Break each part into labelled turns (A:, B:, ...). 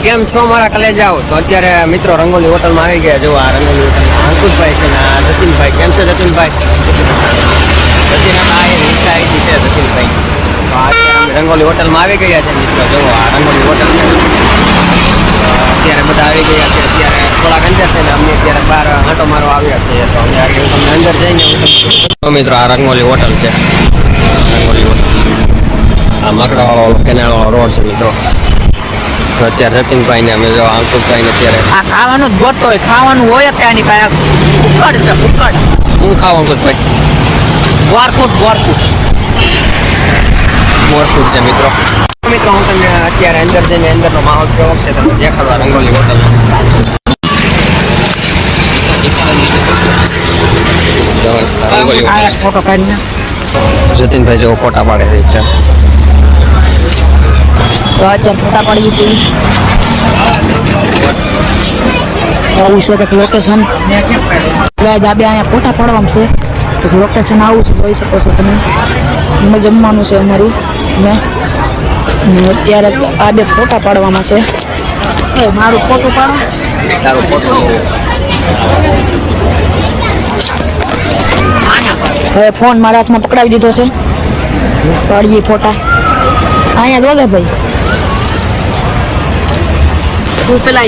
A: કેમ છો મારા કલેજાઓ? તો અત્યારે મિત્રો રંગોલી હોટલમાં આવી ગયા. જો આ રંગોલી હોટલમાં અંકુશભાઈ છે ને આ સચિનભાઈ. કેમ છે સચિનભાઈ? સચિનભાઈ રંગોલી હોટલમાં આવી ગયા છે મિત્રો. જો આ રંગોલી હોટલ અત્યારે બધા આવી ગયા છે. અત્યારે થોડાક અંદર છે ને અમને અત્યારે બહાર આંટો મારવા આવ્યા છે. તો અમે આગળ તમને અંદર જઈને મિત્રો આ રંગોલી હોટલ છે. રંગોલી હોટલ આ મકડાવાળો કેનાળવાળો રોડ છે મિત્રો. તો અત્યારે સચિનભાઈ ને અમે જો અંકુશભાઈ ને અત્યારે
B: આ ખાવાનું જ ગોતો હોય, ખાવાનું હોય જ ત્યાંની પાસે ઉકળ છે ઉકળ.
A: હું ખાવ અંકુશભાઈ?
B: બોરફૂટ
A: છે મિત્રો. મિત્રો હું તમને અત્યારે અંદર જઈને અંદરનો માહોલ કેવો છે તમને દેખાડવા રંગોલી હોટલ.
B: ફોટો કાઢીને
A: જતીનભાઈ જેવો ફોટા પાડે છે.
B: તો અત્યારે ફોટા પાડીએ છીએ. આવું છે કે લોકેશન ગાય દાબે અહીંયા ફોટા પાડવાનું છે. તો લોકેશન આવું છે, જોઈ શકો છો તમે. એમાં જમવાનું છે અમારું ને અત્યારે આ બે ફોટા પાડવામાં છે. મારું ફોટો પાડો.
A: તારું ફોટો
B: હવે ફોન મારા હાથમાં પકડાવી દીધો છે. પાડીએ ફોટા અહીંયા દો ભાઈ. તું પેલા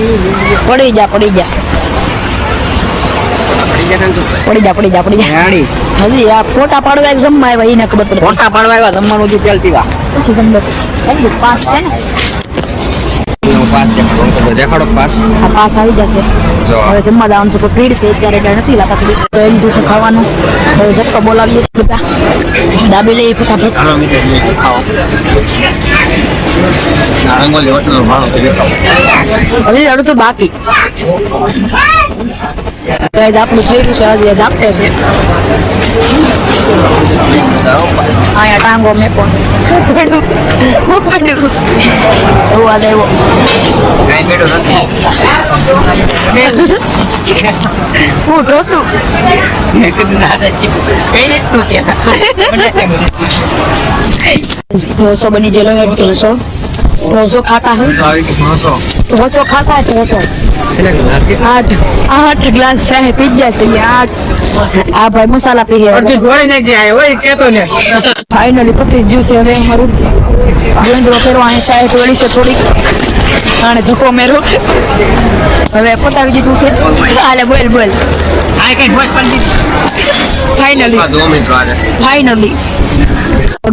B: પડી જા હજી આ ફોટા પાડવા જમવા આવ્યા એને ખબર પડે.
A: ફોટા પાડવા આવ્યા જમવાનું હતું તેલ પીવા.
B: પછી તમને પાસ છે ને
A: દેખાડો પાસ.
B: આ પાસ આવી જશે. હવે જમવા જવાનું છે. ભીડ છે અત્યારે એટલે નથી લાગતા. તો એમ છે ખાવાનું. હવે ઝટકો બોલાવીએ બધા. દાબી લઈએ ફટાફટ. હજી અડધું તો બાકી. આપણું થઈ ગયું છે. હજી ઝાપટે છે. અહીંયા ટાંગો મેકો એવું આ દેવો હું ઢોસું ઢોસો બની ગયેલો है. ઢોસો खाता है. ઢોસો खाता है. ઢોસો 8 ગ્લાસ ચાય પી જાય છે. આ ભાઈ મસાલા પી ગયા. ફાઇનલી પતી ગયું છે. હવે મારું ગોવિંદરો ફેરવા અહીં ચાય પીવડી છે થોડીક. અને ધક્કો મેરો હવે પતાવી દીધું છે. હાલે બોલ ફાઇનલી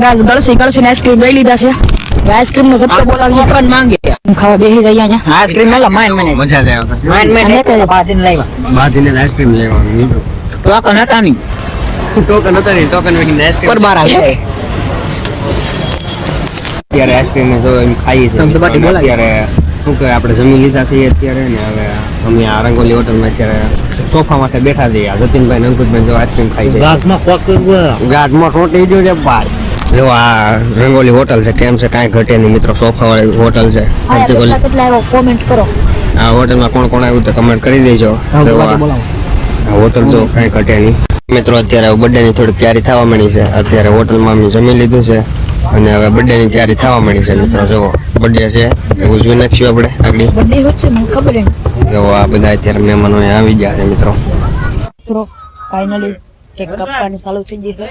B: ગાસ ગળસી આઈસ્ક્રીમ લઈ લીધા છે. આઈસ્ક્રીમ નો ઝટકો બોલાવીએ. ખાવા બેસી જાય અહીંયા. આઈસ્ક્રીમ મેલા માઈન
A: મજા જ આવે. બાજીને આઈસ્ક્રીમ લેવાની.
B: ટોકન હતા નહીં.
A: ટોકન મેકીને આઈસ્ક્રીમ
B: પર બાર આવી.
A: અત્યારે આઈસ્ક્રીમ જો એમ ખાઈએ છીએ. અત્યારે શું કે આપણે જમી લીધા છીએ અત્યારે ને હવે અમે આ રંગોલી હોટલમાં અત્યારે સોફા માટે બેઠા છીએ. આ જતીનભાઈ ને અંકુશભાઈ જો આઈસ્ક્રીમ ખાઈ છે. ગાંઠમાં સોટી ગયું છે બાર. જો આ રંગોલી હોટલ છે. કેમ છે કાંઈ ઘટે નહીં મિત્રો. સોફા વાળી હોટલ છે.
B: કોમેન્ટ કરો.
A: આ હોટલમાં કોણ કોણ આવ્યું તો કમેન્ટ કરી દેજો. આ હોટલ જો કાંઈ ઘટે નહીં મિત્રો. અત્યારે બર્થડે ની થોડી તૈયારી થવા માંડી છે. અત્યારે હોટલમાં અમે જમી લીધું છે અને હવે બર્થડે ની તૈયારી થવા માંડી છે મિત્રો. જો બર્થડે છે એ ઉજવી નાખ્યું આપણે આગળ.
B: બર્થડે વચ્ચે મને ખબર નહીં.
A: જો આ બધા અત્યારે મહેમાનો આવી ગયા છે મિત્રો.
B: ફાઇનલી કેક કાપવાનું ચાલુ થઈ ગયું છે.